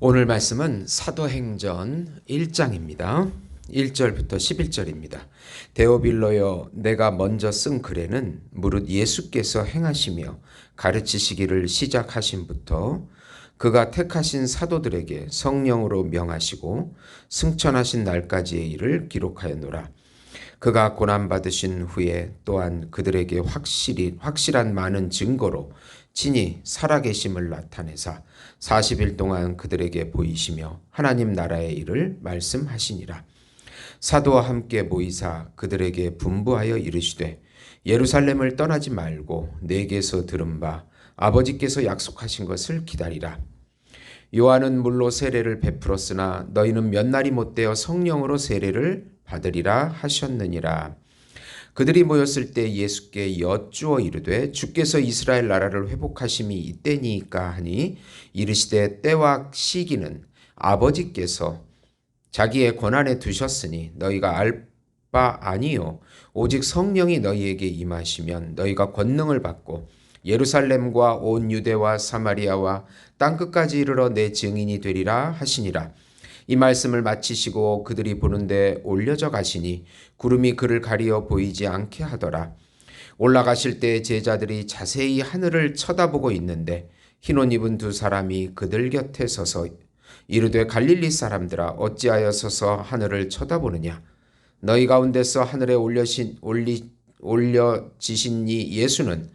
오늘 말씀은 사도행전 1장입니다. 1절부터 11절입니다. 데오빌로여, 내가 먼저 쓴 글에는 무릇 예수께서 행하시며 가르치시기를 시작하신부터 그가 택하신 사도들에게 성령으로 명하시고 승천하신 날까지의 일을 기록하였노라. 그가 고난받으신 후에 또한 그들에게 확실한 많은 증거로 친히 살아계심을 나타내사 40일 동안 그들에게 보이시며 하나님 나라의 일을 말씀하시니라. 사도와 함께 모이사 그들에게 분부하여 이르시되 예루살렘을 떠나지 말고 내게서 들은 바 아버지께서 약속하신 것을 기다리라. 요한은 물로 세례를 베풀었으나 너희는 몇 날이 못되어 성령으로 세례를 받으리라 하셨느니라. 그들이 모였을 때 예수께 여쭈어 이르되 주께서 이스라엘 나라를 회복하심이 이때니까 하니 이르시되 때와 시기는 아버지께서 자기의 권한에 두셨으니 너희가 알 바 아니요 오직 성령이 너희에게 임하시면 너희가 권능을 받고 예루살렘과 온 유대와 사마리아와 땅끝까지 이르러 내 증인이 되리라 하시니라. 이 말씀을 마치시고 그들이 보는데 올려져 가시니 구름이 그를 가리어 보이지 않게 하더라. 올라가실 때 제자들이 자세히 하늘을 쳐다보고 있는데 흰 옷 입은 두 사람이 그들 곁에 서서 이르되 갈릴리 사람들아 어찌하여 서서 하늘을 쳐다보느냐. 너희 가운데서 하늘에 올려지신 이 예수는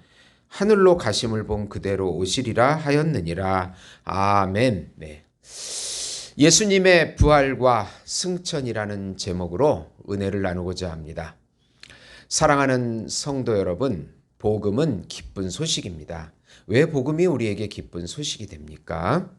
하늘로 가심을 본 그대로 오시리라 하였느니라. 아멘. 네. 예수님의 부활과 승천이라는 제목으로 은혜를 나누고자 합니다. 사랑하는 성도 여러분, 복음은 기쁜 소식입니다. 왜 복음이 우리에게 기쁜 소식이 됩니까?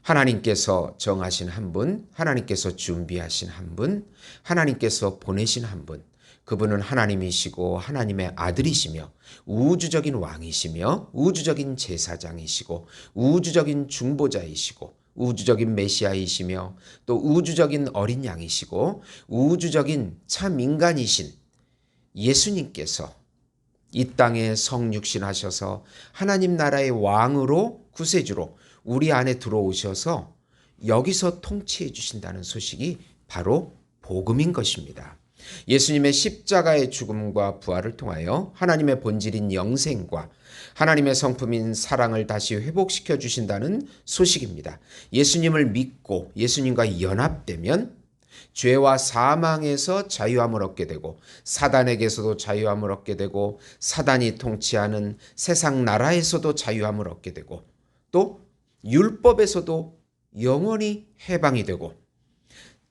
하나님께서 정하신 한 분, 하나님께서 준비하신 한 분, 하나님께서 보내신 한 분, 그분은 하나님이시고 하나님의 아들이시며 우주적인 왕이시며 우주적인 제사장이시고 우주적인 중보자이시고 우주적인 메시아이시며 또 우주적인 어린 양이시고 우주적인 참 인간이신 예수님께서 이 땅에 성육신하셔서 하나님 나라의 왕으로 구세주로 우리 안에 들어오셔서 여기서 통치해 주신다는 소식이 바로 복음인 것입니다. 예수님의 십자가의 죽음과 부활을 통하여 하나님의 본질인 영생과 하나님의 성품인 사랑을 다시 회복시켜 주신다는 소식입니다. 예수님을 믿고 예수님과 연합되면 죄와 사망에서 자유함을 얻게 되고 사단에게서도 자유함을 얻게 되고 사단이 통치하는 세상 나라에서도 자유함을 얻게 되고 또 율법에서도 영원히 해방이 되고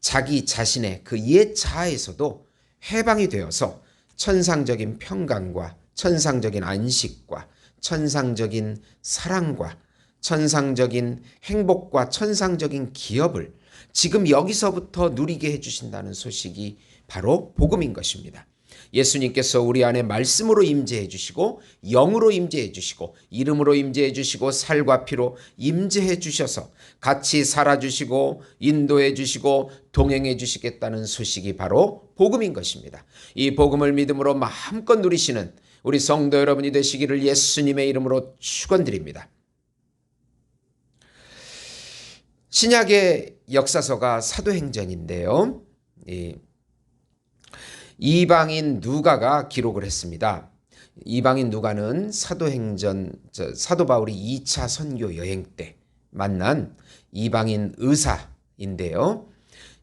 자기 자신의 그 옛 자아에서도 해방이 되어서 천상적인 평강과 천상적인 안식과 천상적인 사랑과 천상적인 행복과 천상적인 기업을 지금 여기서부터 누리게 해주신다는 소식이 바로 복음인 것입니다. 예수님께서 우리 안에 말씀으로 임재해 주시고 영으로 임재해 주시고 이름으로 임재해 주시고 살과 피로 임재해 주셔서 같이 살아주시고 인도해 주시고 동행해 주시겠다는 소식이 바로 복음인 것입니다. 이 복음을 믿음으로 마음껏 누리시는 우리 성도 여러분이 되시기를 예수님의 이름으로 축원드립니다. 신약의 역사서가 사도행전인데요. 이방인 누가가 기록을 했습니다. 이방인 누가는 사도 바울이 2차 선교 여행 때 만난 이방인 의사인데요.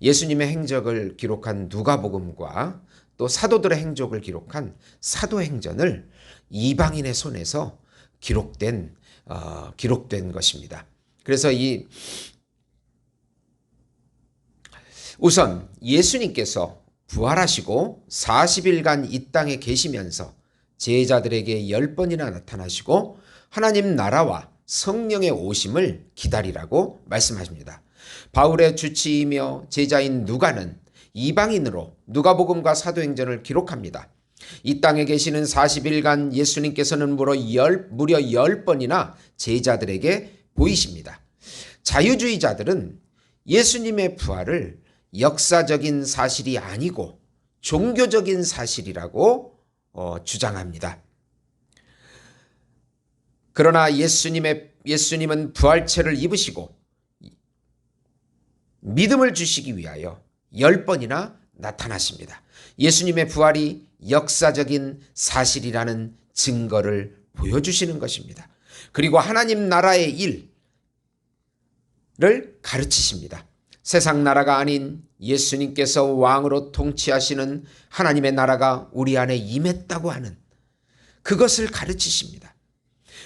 예수님의 행적을 기록한 누가복음과 또 사도들의 행적을 기록한 사도행전을 이방인의 손에서 기록된 것입니다. 그래서 우선 예수님께서 부활하시고 40일간 이 땅에 계시면서 제자들에게 10번이나 나타나시고 하나님 나라와 성령의 오심을 기다리라고 말씀하십니다. 바울의 주치이며 제자인 누가는 이방인으로 누가복음과 사도행전을 기록합니다. 이 땅에 계시는 40일간 예수님께서는 무려 10번이나 제자들에게 보이십니다. 자유주의자들은 예수님의 부활을 역사적인 사실이 아니고 종교적인 사실이라고 주장합니다. 그러나 예수님은 부활체를 입으시고 믿음을 주시기 위하여 10번이나 나타나십니다. 예수님의 부활이 역사적인 사실이라는 증거를 보여주시는 것입니다. 그리고 하나님 나라의 일을 가르치십니다. 세상 나라가 아닌 예수님께서 왕으로 통치하시는 하나님의 나라가 우리 안에 임했다고 하는 그것을 가르치십니다.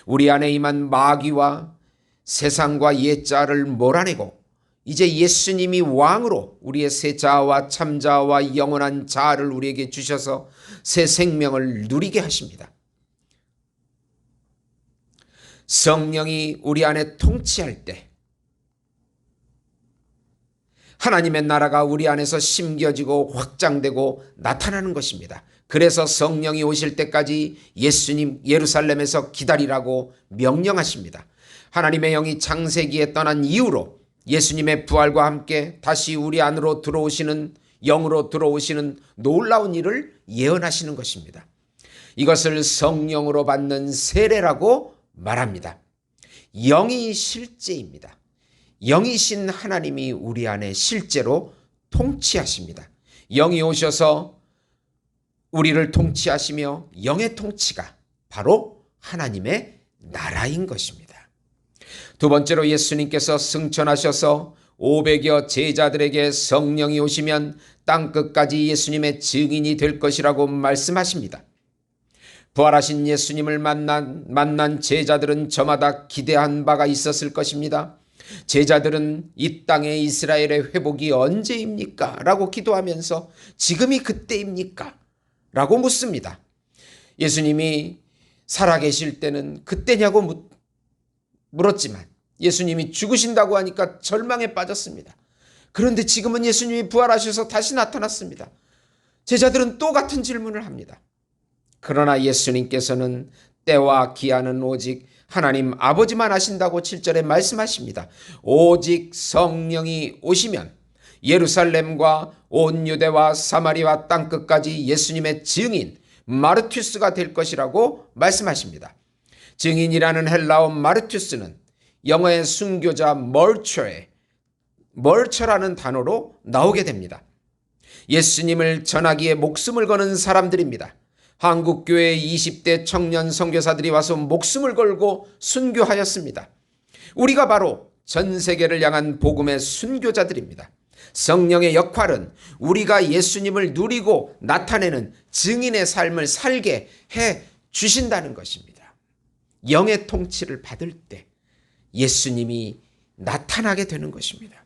우리 안에 임한 마귀와 세상과 옛자를 몰아내고 이제 예수님이 왕으로 우리의 새 자아와 참 자아와 영원한 자아를 우리에게 주셔서 새 생명을 누리게 하십니다. 성령이 우리 안에 통치할 때 하나님의 나라가 우리 안에서 심겨지고 확장되고 나타나는 것입니다. 그래서 성령이 오실 때까지 예수님 예루살렘에서 기다리라고 명령하십니다. 하나님의 영이 창세기에 떠난 이후로 예수님의 부활과 함께 다시 우리 안으로 들어오시는 영으로 들어오시는 놀라운 일을 예언하시는 것입니다. 이것을 성령으로 받는 세례라고 말합니다. 영이 실제입니다. 영이신 하나님이 우리 안에 실제로 통치하십니다. 영이 오셔서 우리를 통치하시며 영의 통치가 바로 하나님의 나라인 것입니다. 두 번째로 예수님께서 승천하셔서 500여 제자들에게 성령이 오시면 땅끝까지 예수님의 증인이 될 것이라고 말씀하십니다. 부활하신 예수님을 만난 제자들은 저마다 기대한 바가 있었을 것입니다. 제자들은 이 땅의 이스라엘의 회복이 언제입니까? 라고 기도하면서 지금이 그때입니까? 라고 묻습니다. 예수님이 살아계실 때는 그때냐고 물었지만 예수님이 죽으신다고 하니까 절망에 빠졌습니다. 그런데 지금은 예수님이 부활하셔서 다시 나타났습니다. 제자들은 또 같은 질문을 합니다. 그러나 예수님께서는 때와 기한은 오직 하나님 아버지만 아신다고 7절에 말씀하십니다. 오직 성령이 오시면 예루살렘과 온 유대와 사마리아 땅끝까지 예수님의 증인 마르투스가 될 것이라고 말씀하십니다. 증인이라는 헬라어 마르투스는 영어의 순교자 멀처라는 단어로 나오게 됩니다. 예수님을 전하기에 목숨을 거는 사람들입니다. 한국교회 20대 청년 선교사들이 와서 목숨을 걸고 순교하였습니다. 우리가 바로 전 세계를 향한 복음의 순교자들입니다. 성령의 역할은 우리가 예수님을 누리고 나타내는 증인의 삶을 살게 해 주신다는 것입니다. 영의 통치를 받을 때 예수님이 나타나게 되는 것입니다.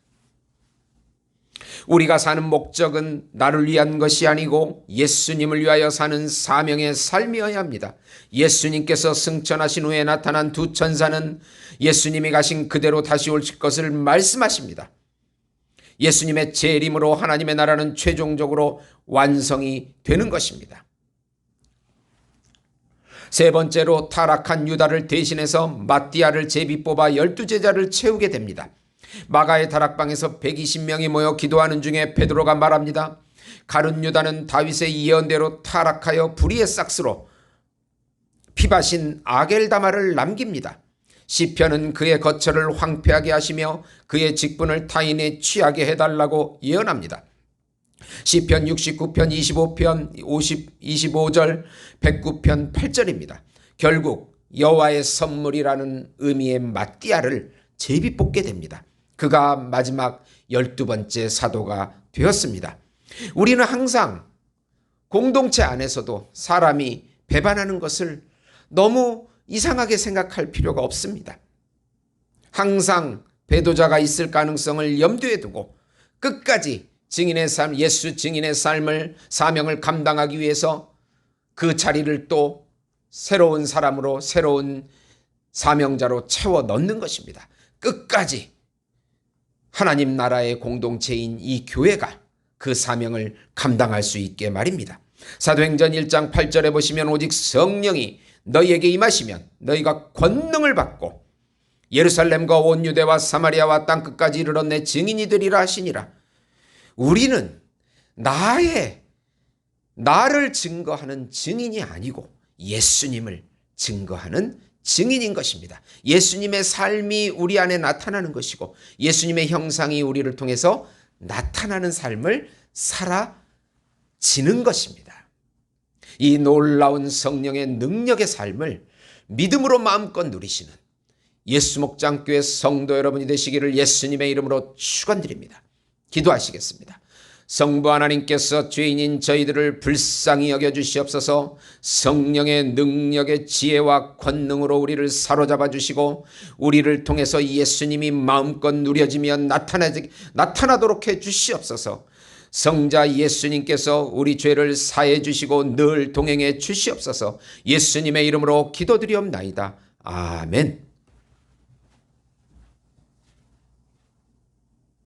우리가 사는 목적은 나를 위한 것이 아니고 예수님을 위하여 사는 사명의 삶이어야 합니다. 예수님께서 승천하신 후에 나타난 두 천사는 예수님이 가신 그대로 다시 오실 것을 말씀하십니다. 예수님의 재림으로 하나님의 나라는 최종적으로 완성이 되는 것입니다. 세 번째로 타락한 유다를 대신해서 마띠아를 제비 뽑아 12제자를 채우게 됩니다. 마가의 다락방에서 120명이 모여 기도하는 중에 베드로가 말합니다. 가룟 유다는 다윗의 예언대로 타락하여 불의의 싹스로 피바신 아겔다마를 남깁니다. 시편은 그의 거처를 황폐하게 하시며 그의 직분을 타인에 취하게 해달라고 예언합니다. 시편 69편 25편 25절 109편 8절입니다. 결국 여호와의 선물이라는 의미의 마띠아를 제비 뽑게 됩니다. 그가 마지막 12번째 사도가 되었습니다. 우리는 항상 공동체 안에서도 사람이 배반하는 것을 너무 이상하게 생각할 필요가 없습니다. 항상 배도자가 있을 가능성을 염두에 두고 끝까지 증인의 삶, 예수 증인의 삶을 사명을 감당하기 위해서 그 자리를 또 새로운 사람으로 새로운 사명자로 채워 넣는 것입니다. 끝까지 하나님 나라의 공동체인 이 교회가 그 사명을 감당할 수 있게 말입니다. 사도행전 1장 8절에 보시면 오직 성령이 너희에게 임하시면 너희가 권능을 받고 예루살렘과 온 유대와 사마리아와 땅끝까지 이르러 내 증인이 되리라 하시니라. 우리는 나를 증거하는 증인이 아니고 예수님을 증거하는 증인인 것입니다. 예수님의 삶이 우리 안에 나타나는 것이고 예수님의 형상이 우리를 통해서 나타나는 삶을 살아지는 것입니다. 이 놀라운 성령의 능력의 삶을 믿음으로 마음껏 누리시는 예수 목장교회 성도 여러분이 되시기를 예수님의 이름으로 축원드립니다. 기도하시겠습니다. 성부 하나님께서 죄인인 저희들을 불쌍히 여겨주시옵소서. 성령의 능력의 지혜와 권능으로 우리를 사로잡아 주시고 우리를 통해서 예수님이 마음껏 누려지며 나타나도록 해 주시옵소서. 성자 예수님께서 우리 죄를 사해 주시고 늘 동행해 주시옵소서. 예수님의 이름으로 기도드리옵나이다. 아멘.